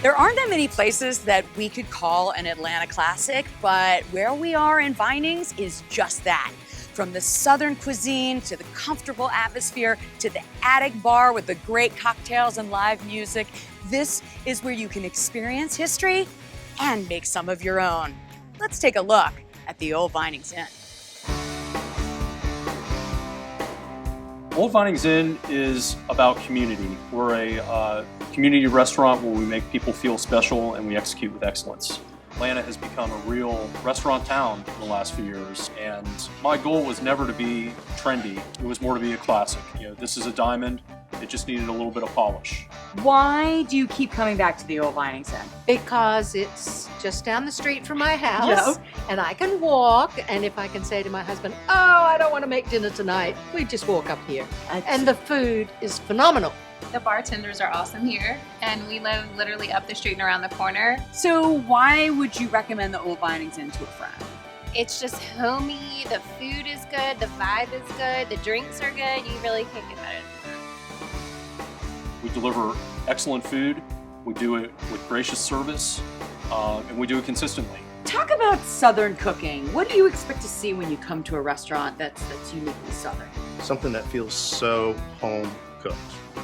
There aren't that many places that we could call an Atlanta classic, but where we are in Vinings is just that. From the Southern cuisine to the comfortable atmosphere to the attic bar with the great cocktails and live music, this is where you can experience history and make some of your own. Let's take a look at the Old Vinings Inn. Old Vinings Inn is about community. We're a community restaurant where we make people feel special and we execute with excellence. Atlanta has become a real restaurant town in the last few years, and my goal was never to be trendy. It was more to be a classic. You know, this is a diamond. It just needed a little bit of polish. Why do you keep coming back to the Old Vinings Inn? Because it's just down the street from my house, and I can walk, and if I can say to my husband, oh, I don't want to make dinner tonight, we just walk up here. And the food is phenomenal. The bartenders are awesome here, and we live literally up the street and around the corner. So why would you recommend the Old Vinings Inn to a friend? It's just homey, the food is good, the vibe is good, the drinks are good. You really can't get better than that. We deliver excellent food, we do it with gracious service, and we do it consistently. Talk about Southern cooking. What do you expect to see when you come to a restaurant that's uniquely Southern? Something that feels so home cooked.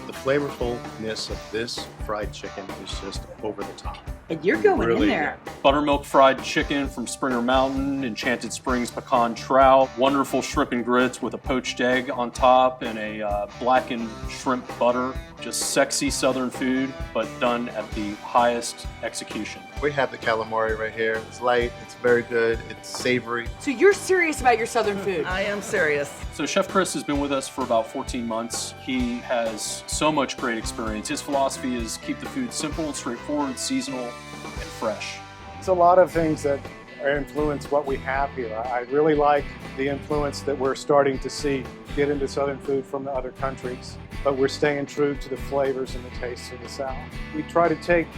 The flavorfulness of this fried chicken is just over the top. And you're going Really in there. Buttermilk fried chicken from Springer Mountain, Enchanted Springs pecan trout, wonderful shrimp and grits with a poached egg on top and a blackened shrimp butter. Just sexy Southern food, but done at the highest execution. We have the calamari right here. It's light, it's very good, it's savory. So you're serious about your Southern food? I am serious. So Chef Chris has been with us for about 14 months. He has so much great experience. His philosophy is keep the food simple, straightforward, seasonal, and fresh. It's a lot of things that influence what we have here. I really like the influence that we're starting to see get into Southern food from the other countries, but we're staying true to the flavors and the tastes of the South. We try to take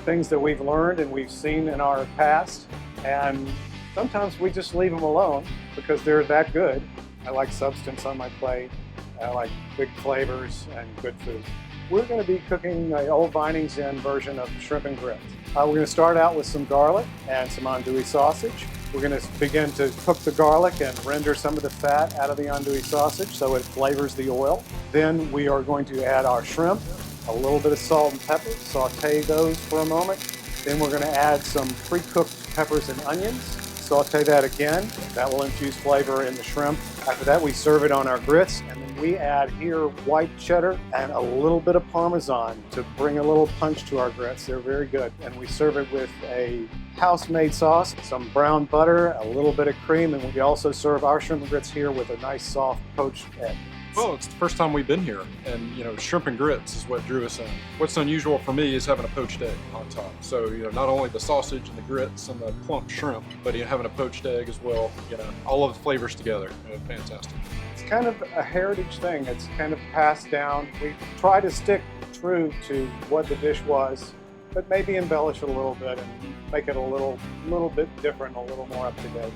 things that we've learned and we've seen in our past, and sometimes we just leave them alone because they're that good. I like substance on my plate. I like big flavors and good food. We're going to be cooking an Old Vinings Inn version of shrimp and grits. We're going to start out with some garlic and some andouille sausage. We're going to begin to cook the garlic and render some of the fat out of the andouille sausage so it flavors the oil. Then we are going to add our shrimp, a little bit of salt and pepper, saute those for a moment. Then we're going to add some pre-cooked peppers and onions, saute that again. That will infuse flavor in the shrimp. After that, we serve it on our grits, and then we add here white cheddar and a little bit of Parmesan to bring a little punch to our grits. They're very good. And we serve it with a house-made sauce, some brown butter, a little bit of cream, and we also serve our shrimp and grits here with a nice soft poached egg. Well, it's the first time we've been here, and shrimp and grits is what drew us in. What's unusual for me is having a poached egg on top. So, not only the sausage and the grits and the plump shrimp, but having a poached egg as well. All of the flavors together. Fantastic. It's kind of a heritage thing. It's kind of passed down. We try to stick true to what the dish was, but maybe embellish it a little bit and make it a little bit different, a little more up to date.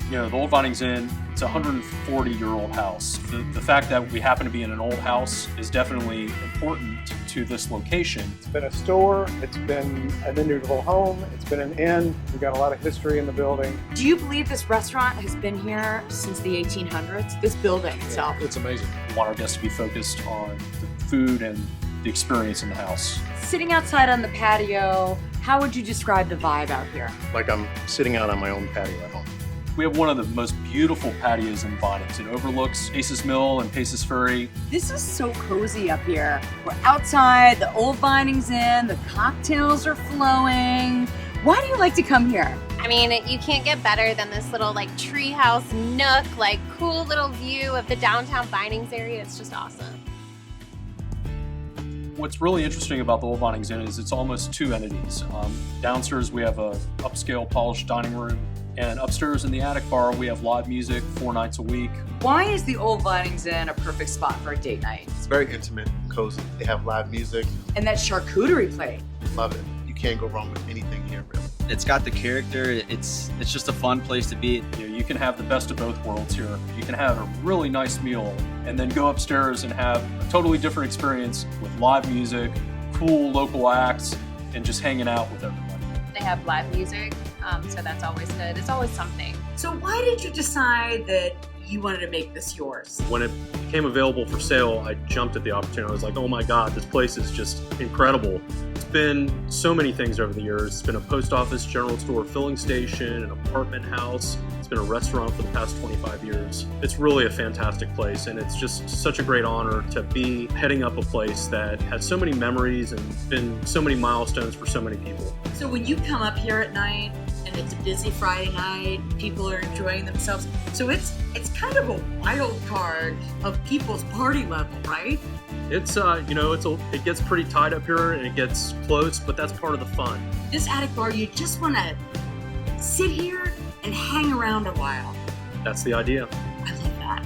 The Old Vinings Inn, it's a 140-year-old house. The fact that we happen to be in an old house is definitely important to this location. It's been a store, it's been an individual home, it's been an inn. We've got a lot of history in the building. Do you believe this restaurant has been here since the 1800s? This building itself? It's amazing. We want our guests to be focused on the food and the experience in the house. Sitting outside on the patio, how would you describe the vibe out here? Like I'm sitting out on my own patio at home. We have one of the most beautiful patios in Vinings. It overlooks Paces Mill and Paces Ferry. This is so cozy up here. We're outside the Old Vinings Inn, the cocktails are flowing. Why do you like to come here? I mean, you can't get better than this little treehouse nook, cool little view of the downtown Vinings area. It's just awesome. What's really interesting about the Old Vinings Inn is it's almost two entities. Downstairs we have a upscale polished dining room, and upstairs in the attic bar we have live music 4 nights a week. Why is the Old Vinings Inn a perfect spot for a date night? It's very intimate, cozy. They have live music. And that charcuterie plate. Love it. You can't go wrong with anything here, really. It's got the character. It's just a fun place to be. You can have the best of both worlds here. You can have a really nice meal and then go upstairs and have a totally different experience with live music, cool local acts and just hanging out with everybody. They have live music, so that's always good. It's always something. So why did you decide that you wanted to make this yours? When it became available for sale, I jumped at the opportunity. I was like, oh my God, this place is just incredible. It's been so many things over the years. It's been a post office, general store, filling station, an apartment house. It's been a restaurant for the past 25 years. It's really a fantastic place, and it's just such a great honor to be heading up a place that has so many memories and been so many milestones for so many people. So when you come up here at night and it's a busy Friday night, people are enjoying themselves. So it's kind of a wild card of people's party level, right? It's it gets pretty tight up here and it gets close, but that's part of the fun. This attic bar, you just want to sit here and hang around a while. That's the idea. I love that.